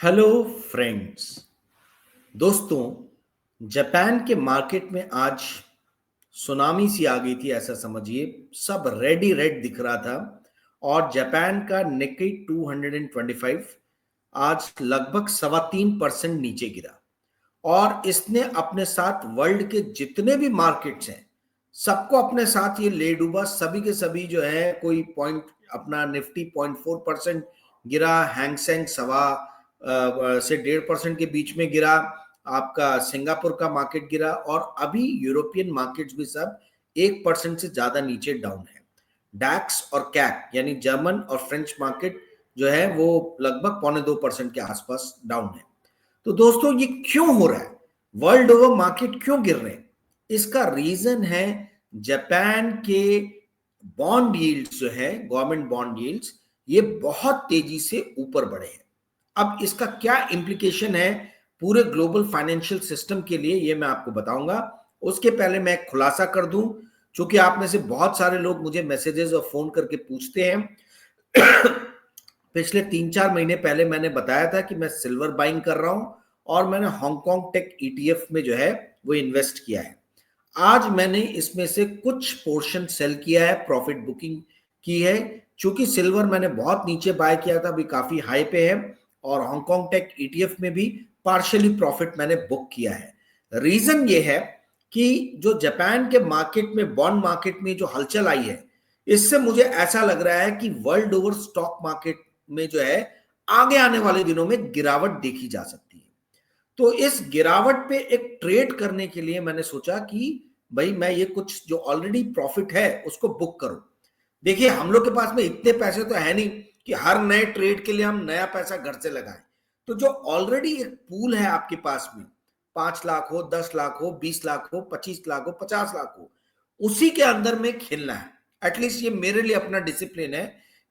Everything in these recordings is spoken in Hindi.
Hello friends. दोस्तों, जापान के मार्केट में आज सुनामी सी आ गई थी, ऐसा समझिए। सब रेड ही रेड दिख रहा था और जापान का निक्की 225 आज लगभग 3.25% नीचे गिरा। और इसने अपने साथ वर्ल्ड के जितने भी मार्केट्स हैं सबको अपने साथ ये ले डूबा। सभी के सभी जो है, कोई पॉइंट अपना निफ्टी 0.4% गिरा, हैंगसेंग सवा से 1.5% के बीच में गिरा, आपका सिंगापुर का मार्केट गिरा और अभी यूरोपियन मार्केट्स भी सब 1% से ज्यादा नीचे डाउन है। डैक्स और कैक यानी जर्मन और फ्रेंच मार्केट जो है वो लगभग 0.25% के आसपास डाउन है। तो दोस्तों, ये क्यों हो रहा है? वर्ल्ड ओवर मार्केट क्यों गिर रहे हैं? इसका रीजन है जापान के बॉन्ड यील्ड्स जो है, गवर्नमेंट बॉन्ड यील्ड्स, ये बहुत तेजी से ऊपर बढ़े हैं। अब इसका क्या इंप्लीकेशन है पूरे ग्लोबल फाइनेंशियल सिस्टम के लिए, ये मैं आपको बताऊंगा। उसके पहले मैं एक खुलासा कर दूं, चूंकि आप में से बहुत सारे लोग मुझे मैसेजेस और फोन करके पूछते हैं। पिछले 3-4 महीने पहले मैंने बताया था कि मैं सिल्वर बाइंग कर रहा हूं और मैंने हांगकांग टेक ईटीएफ में जो है वो इन्वेस्ट किया है। आज मैंने इसमें से कुछ पोर्शन सेल किया है, प्रॉफिट बुकिंग की है। चूंकि सिल्वर मैंने बहुत नीचे बाय किया था, अभी काफी हाई पे है, और हांगकांग टेक ईटीएफ में भी पार्शियली प्रॉफिट मैंने बुक किया है। रीजन ये है कि जो जापान के मार्केट में, बॉन्ड मार्केट में जो हलचल आई है, इससे मुझे ऐसा लग रहा है कि वर्ल्ड ओवर स्टॉक मार्केट में जो है आगे आने वाले दिनों में गिरावट देखी जा सकती है। तो इस गिरावट पे एक ट्रेड करने के लिए मैंने सोचा कि भाई मैं ये कुछ जो ऑलरेडी प्रॉफिट है उसको बुक करूं। देखिए, हम लोग के पास में इतने पैसे तो है नहीं कि हर नए ट्रेड के लिए हम नया पैसा घर से लगाएं। तो जो ऑलरेडी एक पूल है आपके पास में, 5 लाख हो, 10 लाख हो, 20 लाख हो, 25 लाख हो, 50 लाख हो, उसी के अंदर में खेलना है। एटलीस्ट ये मेरे लिए अपना डिसिप्लिन है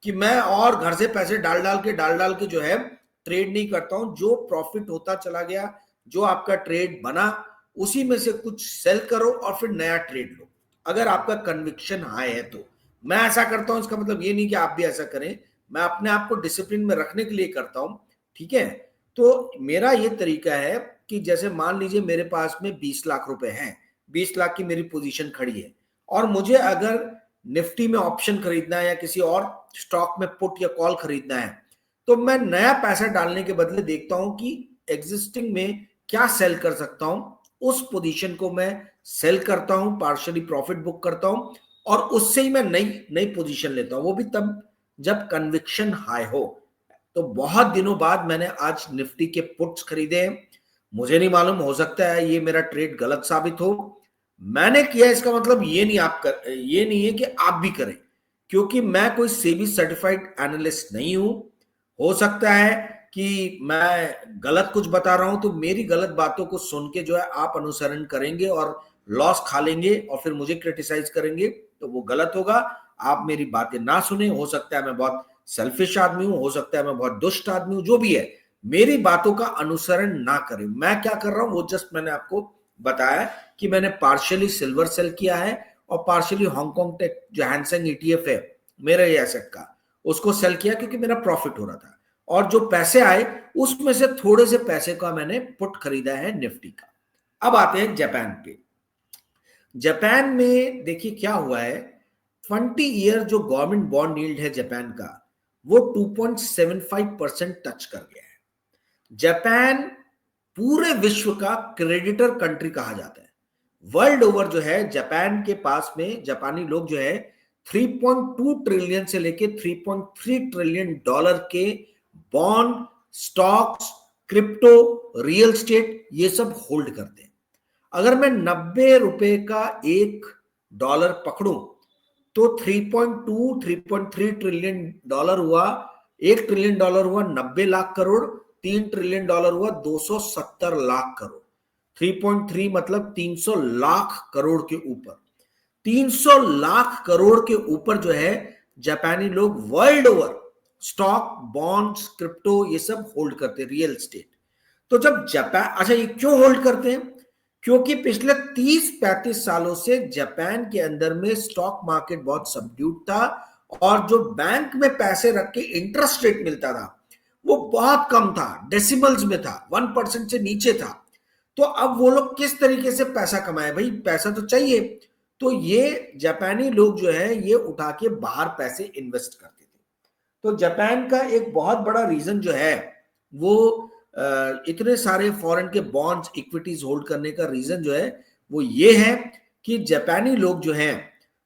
कि मैं और घर से पैसे डाल डाल के जो है ट्रेड नहीं करता हूं। जो प्रॉफिट होता चला गया, जो आपका ट्रेड बना, उसी में से कुछ सेल करो और फिर नया ट्रेड लो, अगर आपका कन्विक्शन हाई है तो। मैं ऐसा करता हूं, इसका मतलब ये नहीं कि आप भी ऐसा करें। मैं अपने आप को डिसिप्लिन में रखने के लिए करता हूं, ठीक है। तो मेरा ये तरीका है कि जैसे मान लीजिए मेरे पास में 20 लाख रुपए हैं, 20 लाख की मेरी पोजीशन खड़ी है, और मुझे अगर निफ्टी में ऑप्शन खरीदना है या किसी और स्टॉक में पुट या कॉल खरीदना है, तो मैं नया पैसा डालने के बदले देखता हूं कि एग्जिस्टिंग में क्या सेल कर सकता हूं। उस पोजीशन को मैं सेल करता हूं, पार्शियली प्रॉफिट बुक करता हूं, और उससे ही मैं नई नई पोजीशन लेता हूं, वो भी तब जब कन्विक्शन हाई हो। तो बहुत दिनों बाद मैंने आज निफ्टी के पुट्स खरीदे हैं। मुझे नहीं मालूम, हो सकता है ये मेरा ट्रेड गलत साबित हो। मैंने किया, इसका मतलब ये नहीं है कि आप भी करें, क्योंकि मैं कोई सेबी सर्टिफाइड एनालिस्ट नहीं हूं। हो सकता है कि मैं गलत कुछ बता रहा हूं, तो मेरी गलत बातों को सुन के जो है आप अनुसरण करेंगे और लॉस खा लेंगे और फिर मुझे क्रिटिसाइज करेंगे, तो वो गलत होगा। आप मेरी बातें ना सुने, हो सकता है मैं बहुत सेल्फिश आदमी हूं, हो सकता है मैं बहुत दुष्ट आदमी हूं, जो भी है, मेरी बातों का अनुसरण ना करें। मैं क्या कर रहा हूं वो जस्ट मैंने आपको बताया कि मैंने पार्शियली सिल्वर सेल किया है और पार्शियली हांगकांग टेक जो हैंगसेंग ईटीएफ है मेरे एसेट का, उसको सेल किया क्योंकि मेरा प्रॉफिट हो रहा था। और जो पैसे आए उसमें से थोड़े से पैसे का मैंने पुट खरीदा है निफ्टी का। अब आते हैं जापान पे। जापान में देखिए क्या हुआ है। 20 ईयर जो गवर्नमेंट बॉन्ड यील्ड है जापान का, वो 2.75% टच कर गया है। जापान पूरे विश्व का क्रेडिटर कंट्री कहा जाता है। वर्ल्ड ओवर जो है जापान के पास में, जापानी लोग जो है 3.2 ट्रिलियन से लेके 3.3 ट्रिलियन डॉलर के bond, stocks, crypto, real estate, ये सब होल्ड करते हैं। अगर मैं 90 रुपए का $1 पकड़ूं, तो 3.2 3.3 ट्रिलियन डॉलर हुआ। $1 ट्रिलियन हुआ 90 लाख करोड़, $3 ट्रिलियन हुआ 270 लाख करोड़। 3.3 मतलब 300 लाख करोड़ के ऊपर, 300 लाख करोड़ के ऊपर जो है जापानी लोग world over stock, bonds, crypto, ये सब होल्ड करते हैं, रियल स्टेट। तो जब जापान, अच्छा ये क्यों होल्ड करते हैं? क्योंकि पिछले 30-35 सालों से जापान के अंदर में स्टॉक मार्केट बहुत सबड्यूट था, और जो बैंक में पैसे रख के इंटरेस्ट रेट मिलता था वो बहुत कम था, डेसिमल्स में था, 1% से नीचे था। तो अब वो लोग किस तरीके से पैसा कमाए, भाई पैसा तो चाहिए। तो ये जापानी लोग जो है ये उठा के बाहर पैसे इन्वेस्ट करते थे। तो जापान का एक बहुत बड़ा रीजन जो है वो इतने सारे फॉरेन के बॉन्ड्स इक्विटीज होल्ड करने का रीजन जो है वो ये है कि जापानी लोग जो हैं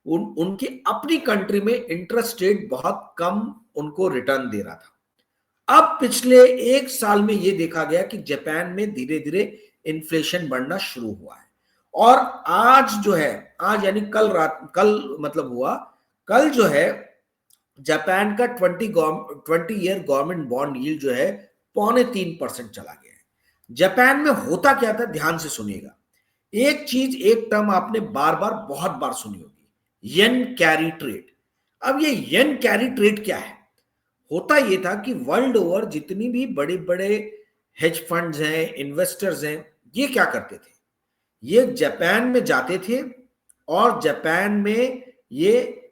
उनकी अपनी कंट्री में इंटरेस्ट रेट बहुत कम उनको रिटर्न दे रहा था। अब पिछले एक साल में ये देखा गया कि जापान में धीरे धीरे इन्फ्लेशन बढ़ना शुरू हुआ है। और आज जो है, आज यानी कल रात, कल मतलब हुआ, कल जो है जापान का 20 ईयर गवर्नमेंट बॉन्ड यील्ड जो है 3.25% चला गया है। जापान में होता क्या था, ध्यान से सुनिएगा। एक चीज, एक टर्म आपने बार बार बहुत बार सुनी होगी, येन कैरी ट्रेड। अब ये येन कैरी ट्रेड क्या है? होता ये था कि वर्ल्ड ओवर जितनी भी बड़े बड़े हेज फंड्स हैं, इन्वेस्टर्स हैं, ये क्या करते थे, ये जापान में जाते थे और जापान में ये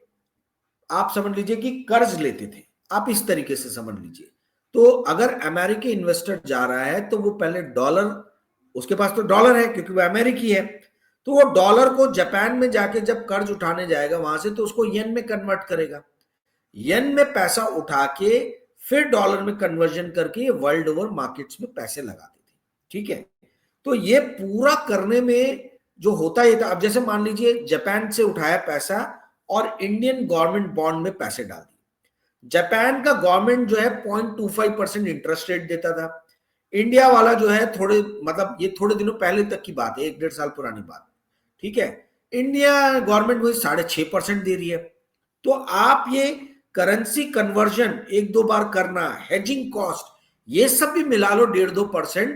आप समझ लीजिए कि कर्ज लेते थे। आप इस तरीके से समझ लीजिए। तो अगर अमेरिकी इन्वेस्टर जा रहा है तो वो पहले डॉलर, उसके पास तो डॉलर है क्योंकि वो अमेरिकी है, तो वो डॉलर को जापान में जाके जब कर्ज उठाने जाएगा वहां से, तो उसको येन में कन्वर्ट करेगा। येन में पैसा उठा के फिर डॉलर में कन्वर्जन करके ये वर्ल्ड ओवर मार्केट्स में पैसे लगाते थे। ठीक है, तो ये पूरा करने में जो होता ये था, अब जैसे मान लीजिए जापान से उठाया पैसा और इंडियन गवर्नमेंट बॉन्ड में पैसे डाल दिए। जापान का गवर्नमेंट जो है 0.25% इंटरेस्ट रेट देता था। इंडिया वाला जो है थोड़े, मतलब ये थोड़े दिनों पहले तक की बात है, 1-1.5 साल पुरानी बात। ठीक है, इंडिया गवर्नमेंट वही 6.5% दे रही है। तो आप ये करेंसी कन्वर्जन एक दो बार करना, हेजिंग कॉस्ट, ये सब भी मिला लो 1.5-2%,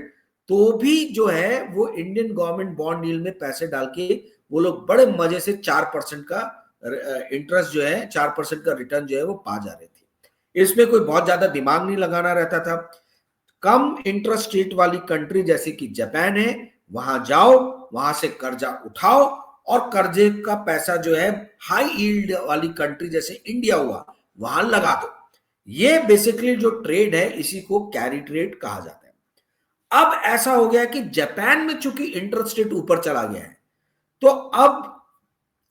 तो भी जो है वो इंडियन गवर्नमेंट बॉन्ड डील में पैसे डाल के वो लोग बड़े मजे से 4% का इंटरेस्ट जो है, 4% का रिटर्न जो है वो पा जा रहे थे। इसमें कोई बहुत ज्यादा दिमाग नहीं लगाना रहता था। कम इंटरेस्ट रेट वाली कंट्री जैसे कि जापान है, वहां जाओ, वहां से कर्जा उठाओ और कर्जे का पैसा जो है हाई यील्ड वाली कंट्री जैसे इंडिया हुआ वहां लगा दो। ये बेसिकली जो ट्रेड है इसी को कैरी ट्रेड कहा जाता है। अब ऐसा हो गया कि जापान में चूंकि इंटरेस्ट रेट ऊपर चला गया है, तो अब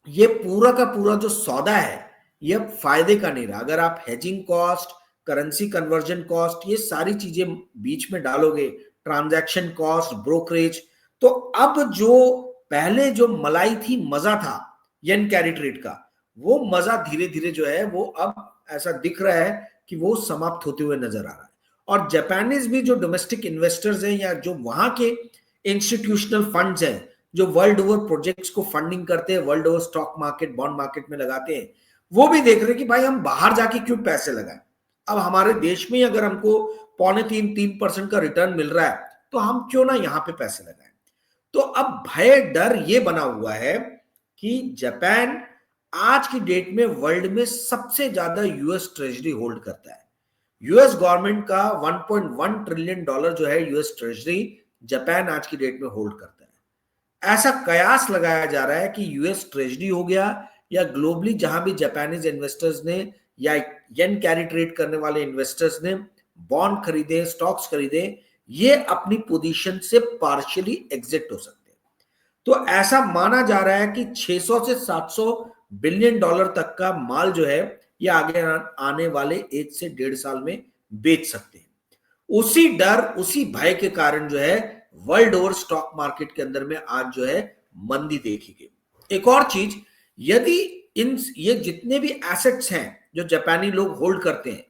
ये पूरा का पूरा जो सौदा है ये अब फायदे का नहीं रहा। अगर आप hedging cost, currency conversion cost, ये सारी चीजें बीच में डालोगे, ट्रांजैक्शन कॉस्ट, ब्रोकरेज, तो अब जो पहले जो मलाई थी, मजा था येन कैरी ट्रेड का, वो मजा धीरे धीरे जो है वो अब ऐसा दिख रहा है कि वो समाप्त होते हुए नजर आ रहा है। और जापानीज भी जो डोमेस्टिक इन्वेस्टर्स हैं या जो वहां के इंस्टीट्यूशनल फंड्स हैं जो वर्ल्ड ओवर प्रोजेक्ट्स को फंडिंग करते हैं, world over stock market, bond market में लगाते हैं, वो भी देख रहे हैं कि भाई हम बाहर जाके क्यों पैसे लगाएं। अब हमारे देश में अगर हमको 2.25-3% का रिटर्न मिल रहा है तो हम क्यों ना यहां पे पैसे लगाएं। तो अब भय डर ये बना हुआ है कि जापान आज की डेट में वर्ल्ड में सबसे ज्यादा यूएस ट्रेजरी होल्ड करता है। यूएस गवर्नमेंट का 1.1 ट्रिलियन डॉलर जो है यूएस ट्रेजरी जापान आज की डेट में होल्ड करता है। ऐसा कयास लगाया जा रहा है कि यूएस ट्रेजरी हो गया या ग्लोबली जहां भी जापानीज इन्वेस्टर्स ने या येन कैरी ट्रेड करने वाले इन्वेस्टर्स ने बॉन्ड खरीदे, स्टॉक्स खरीदे, ये अपनी पोजीशन से पार्शियली एग्जिट हो सकते हैं। तो ऐसा माना जा रहा है कि 600 से 700 बिलियन डॉलर तक का माल जो है ये आगे आने वाले 1 से 1.5 साल में बेच सकते हैं। उसी डर, उसी भय के कारण जो है वर्ल्ड ओवर स्टॉक मार्केट के अंदर में आज जो है मंदी देखी गई। एक और चीज, यदि ये जितने भी एसेट्स हैं जो जापानी लोग होल्ड करते हैं,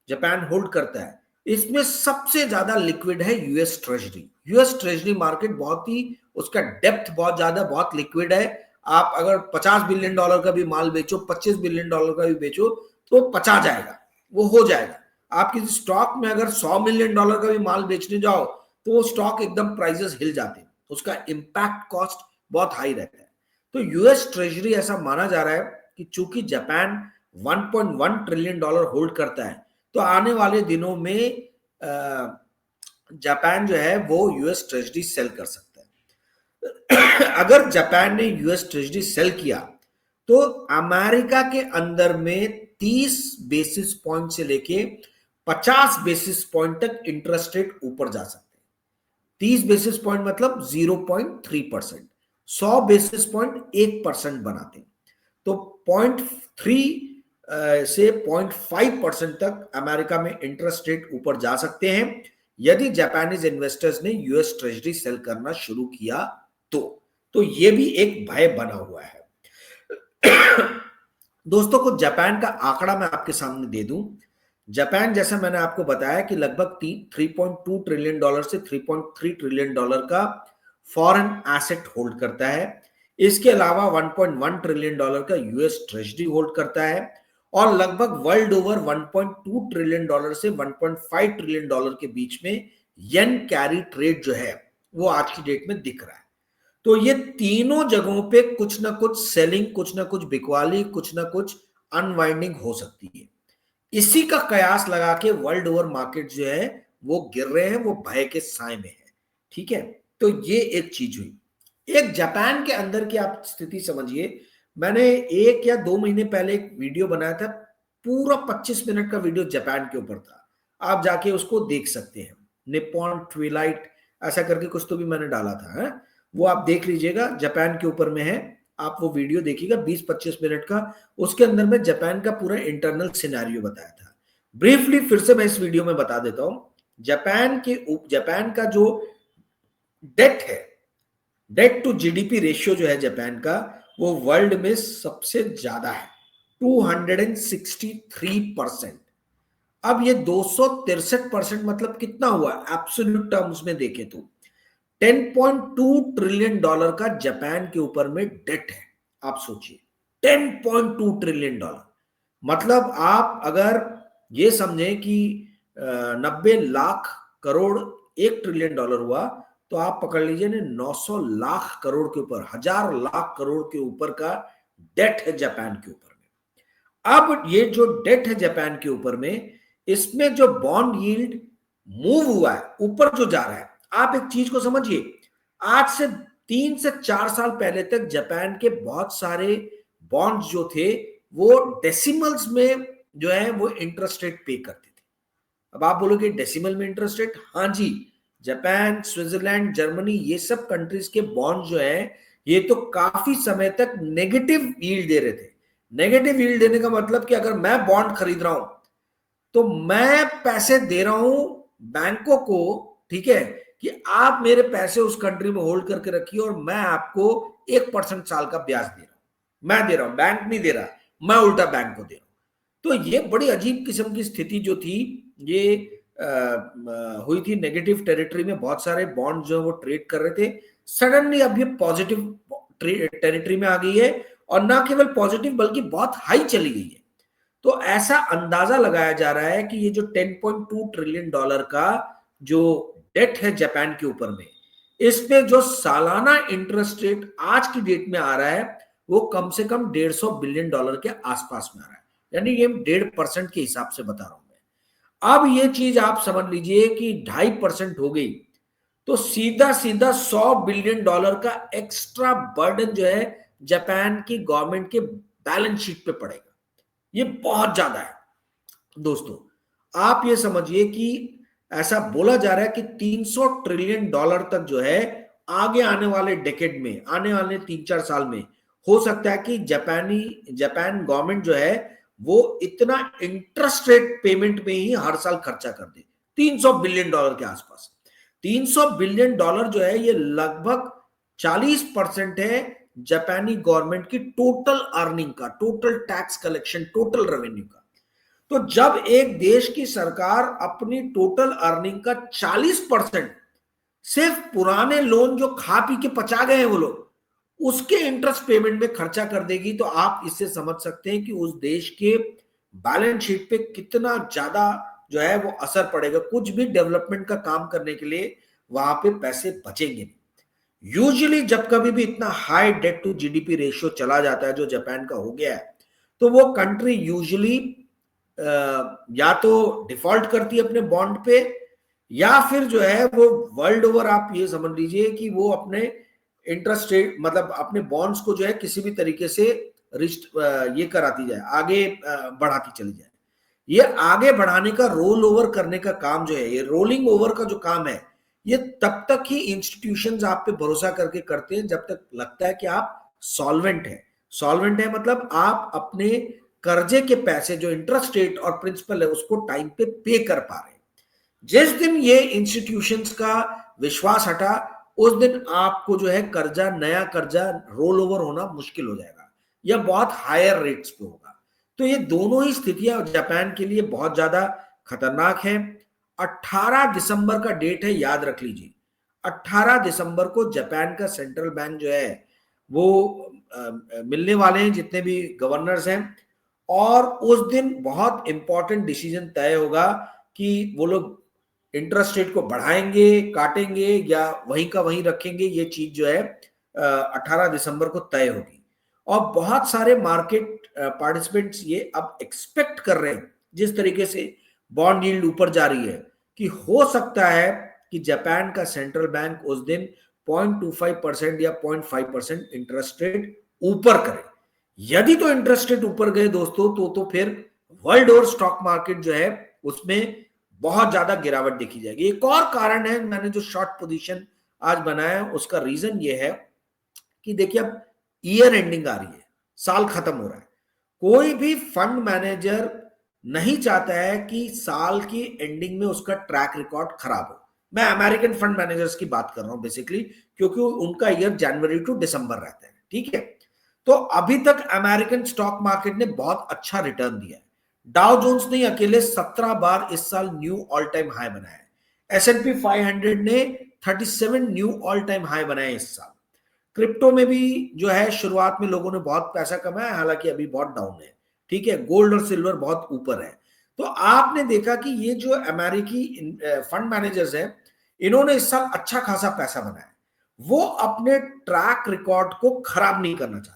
जापान होल्ड करता है, इसमें सबसे ज्यादा लिक्विड है US treasury. US treasury market बहुत ही, उसका डेप्थ बहुत ज्यादा, बहुत लिक्विड है। आप अगर 50 बिलियन डॉलर का भी माल बेचो, 25 बिलियन डॉलर का भी बेचो, तो पचा जाएगा, वो हो जाएगा। आप किसी स्टॉक में अगर 100 मिलियन डॉलर का भी माल बेचने जाओ तो वो स्टॉक एकदम प्राइसेस हिल जाते हैं, उसका इंपैक्ट कॉस्ट बहुत हाई रहता है। तो यूएस ट्रेजरी, ऐसा माना जा रहा है कि चूंकि जापान 1.1 ट्रिलियन डॉलर होल्ड करता है, तो आने वाले दिनों में जापान जो है वो यूएस ट्रेजरी सेल कर सकता है। अगर जापान ने यूएस ट्रेजरी सेल किया तो अमेरिका के अंदर में 30 बेसिस पॉइंट से लेके 50 बेसिस पॉइंट तक इंटरेस्ट रेट ऊपर जा सकते हैं। 30 बेसिस पॉइंट मतलब 0.3%, 100 बेसिस पॉइंट 1% बनाते हैं। तो 0.3 से 0.5% तक अमेरिका में इंटरेस्ट रेट ऊपर जा सकते हैं यदि जापानीज इन्वेस्टर्स ने यूएस ट्रेजरी सेल करना शुरू किया तो ये भी एक भय बना हुआ है। दोस्तों को जापान का आंकड़ा मैं आपके सामने दे दूं। जापान, जैसा मैंने आपको बताया कि लगभग 3.2 ट्रिलियन डॉलर से 3.3 ट्रिलियन डॉलर का फॉरेन एसेट होल्ड करता है। इसके अलावा 1.1 ट्रिलियन डॉलर का यूएस ट्रेजरी होल्ड करता है और लगभग वर्ल्ड ओवर 1.2 ट्रिलियन डॉलर से 1.5 ट्रिलियन डॉलर के बीच में येन कैरी ट्रेड जो है वो आज की डेट में दिख रहा है। तो ये तीनों जगहों पे कुछ ना कुछ सेलिंग, कुछ ना कुछ बिकवाली, कुछ ना कुछ अनवाइंडिंग हो सकती है। इसी का कयास लगा के वर्ल्ड ओवर मार्केट जो है वो गिर रहे हैं, वो भय के साए में है। ठीक है, तो ये एक चीज हुई। एक जापान के अंदर की आप स्थिति समझिए। मैंने 1 या 2 महीने पहले एक वीडियो बनाया था, पूरा 25 मिनट का वीडियो जापान के ऊपर था। आप जाके उसको देख सकते हैं, निप्पॉन ट्विलाइट ऐसा करके कुछ तो भी मैंने डाला था है? वो आप देख लीजिएगा, जापान के ऊपर में है। आप वो वीडियो देखिएगा 20-25 मिनट का। उसके अंदर में जापान का पूरा इंटरनल सिनेरियो बताया था। ब्रीफली फिर से मैं इस वीडियो में बता देता हूं। जापान का जो डेट है, डेट टू जीडीपी रेशियो जो है जापान का, वो वर्ल्ड में सबसे ज्यादा है, 263%। अब ये 263% मतलब कितना हुआ एब्सोल्यूट टर्म्स में देखे तो 10.2 ट्रिलियन डॉलर का जापान के ऊपर में डेट है। आप सोचिए 10.2 ट्रिलियन डॉलर मतलब आप अगर ये समझें कि 90 लाख करोड़ 1 ट्रिलियन डॉलर हुआ तो आप पकड़ लीजिए ना 900 लाख करोड़ के ऊपर, 1000 लाख करोड़ के ऊपर का डेट है जापान के ऊपर में। अब ये जो डेट है जापान के ऊपर में, इसमें जो बॉन्ड यील्ड मूव हुआ है ऊपर जो जा रहा है, आप एक चीज को समझिए। आज से 3 से 4 साल पहले तक जापान के बहुत सारे बॉन्ड्स जो थे वो डेसिमल्स में जो है वो इंटरेस्ट रेट पे करते थे। अब आप बोलोगे डेसिमल में इंटरेस्ट रेट? हाँ जी, जापान, स्विट्जरलैंड, जर्मनी, ये सब कंट्रीज के बॉन्ड जो है ये तो काफी समय तक नेगेटिव यील्ड दे रहे थे। नेगेटिव यील्ड देने का मतलब कि अगर मैं बॉन्ड खरीद रहा हूं तो मैं पैसे दे रहा हूं बैंकों को, ठीक है, कि आप मेरे पैसे उस कंट्री में होल्ड करके रखिए और मैं आपको 1% साल का ब्याज दे रहा हूं। मैं दे रहा हूं, बैंक नहीं दे रहा, मैं उल्टा बैंक को दे रहा हूं। तो ये बड़ी अजीब किस्म की स्थिति जो थी ये हुई थी। नेगेटिव टेरिटरी में बहुत सारे बॉन्ड जो वो ट्रेड कर रहे थे। सडनली अब ये पॉजिटिव टेरिटरी में आ गई है और ना केवल पॉजिटिव बल्कि बहुत हाई चली गई है। तो ऐसा अंदाजा लगाया जा रहा है कि ये जो 10.2 ट्रिलियन डॉलर का जो डेट है जापान के ऊपर में, इसमें जो सालाना इंटरेस्ट रेट आज की डेट में आ रहा है वो कम से कम 150 बिलियन डॉलर के आसपास में आ रहा है। यानी ये 1.5% के हिसाब से बता रहा हूं मैं। अब ये चीज आप समझ लीजिए कि 2.5% हो गई तो सीधा सीधा 100 बिलियन डॉलर का एक्स्ट्रा बर्डन जो है जापान की गवर्नमेंट के बैलेंस शीट पे पड़ेगा। ये बहुत ज्यादा है दोस्तों। आप ये समझिए कि ऐसा बोला जा रहा है कि 300 ट्रिलियन डॉलर तक जो है आगे आने वाले डेकेड में, आने वाले 3-4 साल में हो सकता है कि जापान गवर्नमेंट जो है वो इतना इंटरेस्ट रेट पेमेंट में ही हर साल खर्चा कर दे। 300 बिलियन डॉलर के आसपास। 300 बिलियन डॉलर जो है ये लगभग 40% है जापानी गवर्नमेंट की टोटल अर्निंग का, total tax collection, total revenue का। तो जब एक देश की सरकार अपनी टोटल अर्निंग का 40% सिर्फ पुराने लोन जो खा पी के पचा गए हैं वो लोग, उसके इंटरेस्ट पेमेंट में खर्चा कर देगी, तो आप इससे समझ सकते हैं कि उस देश के बैलेंस शीट पे कितना ज्यादा जो है वो असर पड़ेगा। कुछ भी डेवलपमेंट का काम करने के लिए वहां पे पैसे बचेंगे नहीं। यूजुअली जब कभी भी इतना high debt to GDP ratio चला जाता है जो जापान का हो गया है, तो वो कंट्री यूजुअली या तो डिफॉल्ट करती है अपने बॉन्ड पे, या फिर जो है वो वर्ल्ड ओवर आप ये समझ लीजिए कि वो अपने इंटरेस्ट रेट मतलब अपने बॉन्ड्स को जो है किसी भी तरीके से ये कराती जाए, आगे बढ़ाती चली जाए। ये आगे बढ़ाने का, रोल ओवर करने का काम जो है, ये रोलिंग ओवर का जो काम है, ये तब तक ही इंस्टीट्यूशंस आप पे भरोसा करके करते हैं जब तक लगता है कि आप सॉल्वेंट है। सॉल्वेंट है मतलब आप अपने कर्जे के पैसे जो इंटरेस्ट रेट और प्रिंसिपल है उसको टाइम पे कर पा रहे हैं। जिस दिन ये इंस्टीट्यूशंस का विश्वास हटा, उस दिन आपको जो है कर्जा, नया कर्जा रोल ओवर होना मुश्किल हो जाएगा या बहुत हायर रेट्स पे होगा। तो ये दोनों ही स्थितियां जापान के लिए बहुत ज्यादा खतरनाक है। 18 दिसंबर का डेट है, याद रख लीजिए। 18 दिसंबर को जापान का सेंट्रल बैंक जो है वो मिलने वाले हैं, जितने भी गवर्नर्स हैं, और उस दिन बहुत इंपॉर्टेंट डिसीजन तय होगा कि वो लोग इंटरेस्ट रेट को बढ़ाएंगे, काटेंगे या वहीं का वहीं रखेंगे। ये चीज जो है 18 दिसंबर को तय होगी। और बहुत सारे मार्केट पार्टिसिपेंट्स ये अब एक्सपेक्ट कर रहे हैं, जिस तरीके से बॉन्ड यील्ड ऊपर जा रही है, कि हो सकता है कि जापान का सेंट्रल बैंक उस दिन 0.25% या 0.5% इंटरेस्ट रेट ऊपर करे। यदि तो इंटरेस्ट रेट ऊपर गए दोस्तों, तो फिर वर्ल्ड और स्टॉक मार्केट जो है उसमें बहुत ज्यादा गिरावट देखी जाएगी। एक और कारण है, मैंने जो शॉर्ट पोजीशन आज बनाया उसका रीजन ये है कि देखिए अब ईयर एंडिंग आ रही है, साल खत्म हो रहा है। कोई भी फंड मैनेजर नहीं चाहता है कि साल की एंडिंग में उसका ट्रैक रिकॉर्ड खराब हो। मैं अमेरिकन फंड मैनेजर्स की बात कर रहा हूं बेसिकली, क्योंकि उनका ईयर जनवरी टू दिसंबर रहता है, ठीक है। तो अभी तक अमेरिकन स्टॉक मार्केट ने बहुत अच्छा रिटर्न दिया है। डाउ जोन्स ने अकेले 17 बार इस साल न्यू ऑल टाइम हाई बनाया है। S&P 500 ने 37 न्यू ऑल टाइम हाई बनाए इस साल। क्रिप्टो में भी जो है शुरुआत में लोगों ने बहुत पैसा कमाया, हालांकि अभी बहुत डाउन है, ठीक है। गोल्ड और सिल्वर बहुत ऊपर है। तो आपने देखा कि ये जो अमेरिकी फंड मैनेजर्स हैं, इन्होंने इस साल अच्छा खासा पैसा बनाया। वो अपने ट्रैक रिकॉर्ड को खराब नहीं करना चाहते।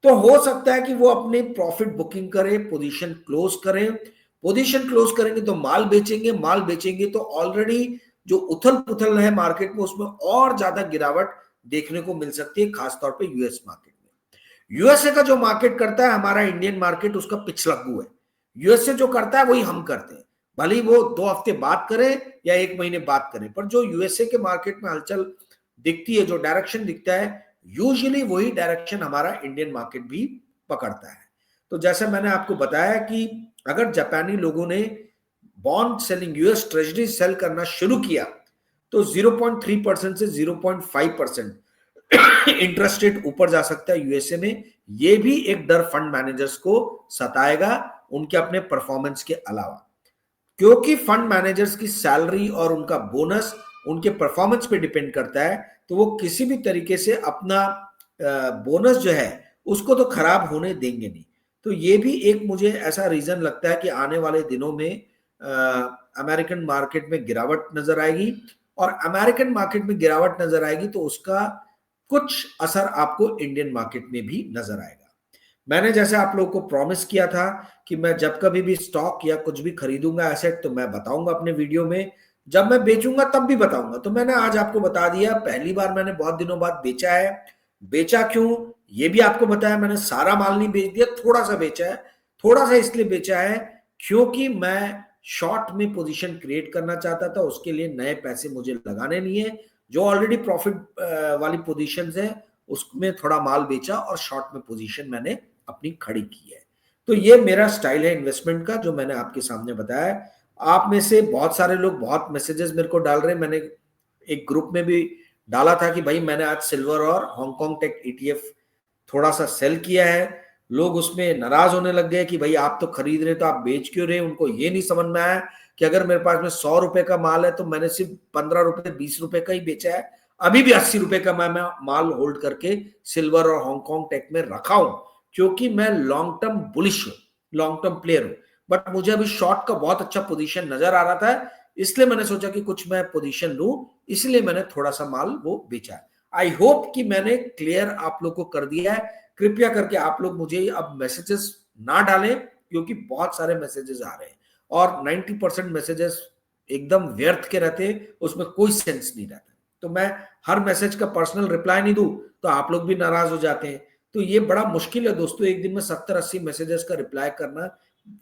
तो हो सकता है कि वो अपने प्रॉफिट बुकिंग करें, पोजीशन क्लोज करें। पोजीशन क्लोज करेंगे तो माल बेचेंगे, माल बेचेंगे तो ऑलरेडी जो उथल पुथल है मार्केट में, उसमें और ज्यादा गिरावट देखने को मिल सकती है, खासतौर पे यूएस मार्केट में। यूएसए का जो मार्केट करता है, हमारा इंडियन मार्केट उसका पिछलग्गू है। यूएसए जो करता है वही हम करते हैं, भले ही वो 2 हफ्ते बात करें या 1 महीने बात करें, पर जो यूएसए के मार्केट में हलचल दिखती है, जो डायरेक्शन दिखता है, यूजुअली वही डायरेक्शन हमारा इंडियन मार्केट भी पकड़ता है। तो जैसे मैंने आपको बताया कि अगर जापानी लोगों ने bond selling, US treasury sell करना शुरू किया, तो 0.3% से 0.5% इंटरेस्ट रेट ऊपर जा सकता है यूएसए में। ये भी एक डर फंड मैनेजर्स को सताएगा, उनके अपने परफॉर्मेंस के अलावा, क्योंकि फंड मैनेजर्स की सैलरी और उनका बोनस उनके परफॉर्मेंस पे डिपेंड करता है। तो वो किसी भी तरीके से अपना बोनस जो है उसको तो खराब होने देंगे नहीं। तो ये भी एक मुझे ऐसा रीजन लगता है कि आने वाले दिनों में अमेरिकन मार्केट में गिरावट नजर आएगी, और अमेरिकन मार्केट में गिरावट नजर आएगी तो उसका कुछ असर आपको इंडियन मार्केट में भी नजर आएगा। मैंने जैसे आप लोगों को प्रॉमिस किया था कि मैं जब कभी भी स्टॉक या कुछ भी खरीदूंगा एसेट, तो मैं बताऊंगा अपने वीडियो में, जब मैं बेचूंगा तब भी बताऊंगा। तो मैंने आज आपको बता दिया, पहली बार मैंने बहुत दिनों बाद बेचा है। बेचा क्यों ये भी आपको बताया, मैंने सारा माल नहीं बेच दिया, थोड़ा सा बेचा है। थोड़ा सा इसलिए बेचा है क्योंकि मैं शॉर्ट में पोजीशन क्रिएट करना चाहता था, उसके लिए नए पैसे मुझे लगाने नहीं है। जो ऑलरेडी प्रॉफिट वाली पोजीशंस है उसमें थोड़ा माल बेचा और शॉर्ट में पोजीशन मैंने अपनी खड़ी की है। तो ये मेरा स्टाइल है इन्वेस्टमेंट का, जो मैंने आपके सामने बताया। आप में से बहुत सारे लोग बहुत मैसेजेस मेरे को डाल रहे हैं। मैंने एक ग्रुप में भी डाला था कि भाई मैंने आज सिल्वर और हांगकांग टेक ETF थोड़ा सा सेल किया है। लोग उसमें नाराज होने लग गए कि भाई आप तो खरीद रहे तो आप बेच क्यों रहे। उनको ये नहीं समझ में आया कि अगर मेरे पास में 100 रुपए का माल है तो मैंने सिर्फ 15 रुपए 20 रुपए का ही बेचा है। अभी भी 80 रुपए का मैं माल होल्ड करके सिल्वर और हांगकांग टेक में रखा हूं, क्योंकि मैं लॉन्ग टर्म बुलिश हूं, लॉन्ग टर्म प्लेयर हूं। बट मुझे अभी शॉर्ट का बहुत अच्छा पोजीशन नजर आ रहा था, इसलिए मैंने सोचा कि कुछ मैं पोजीशन लूं, इसलिए मैंने थोड़ा सा माल वो बेचा। आई होप कि मैंने क्लियर आप लोग को कर दिया है। कृपया करके आप लोग मुझे अब मैसेजेस ना डालें, क्योंकि बहुत सारे मैसेजेस आ रहे हैं और 90% मैसेजेस एकदम व्यर्थ के रहते हैं, उसमें कोई सेंस नहीं रहता। तो मैं हर मैसेज का पर्सनल रिप्लाई नहीं दूं तो आप लोग भी नाराज हो जाते हैं। तो ये बड़ा मुश्किल है दोस्तों, एक दिन में 70-80 मैसेजेस का रिप्लाई करना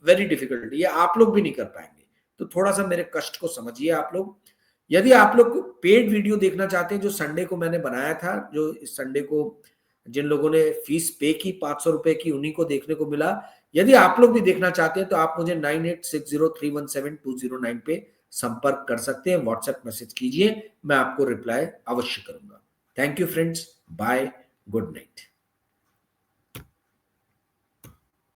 वेरी डिफिकल्ट, ये आप लोग भी नहीं कर पाएंगे। तो थोड़ा सा मेरे कष्ट को समझिए आप लोग। यदि आप लोग पेड वीडियो देखना चाहते हैं, जो संडे को मैंने बनाया था, जो इस संडे को जिन लोगों ने फीस पे की 500 रुपए की, उन्हीं को देखने को मिला। यदि आप लोग भी देखना चाहते हैं तो आप मुझे 9860317209 पे संपर्क कर सकते हैं, व्हाट्सएप मैसेज कीजिए, मैं आपको रिप्लाई अवश्य करूंगा। Thank you friends, bye, good night.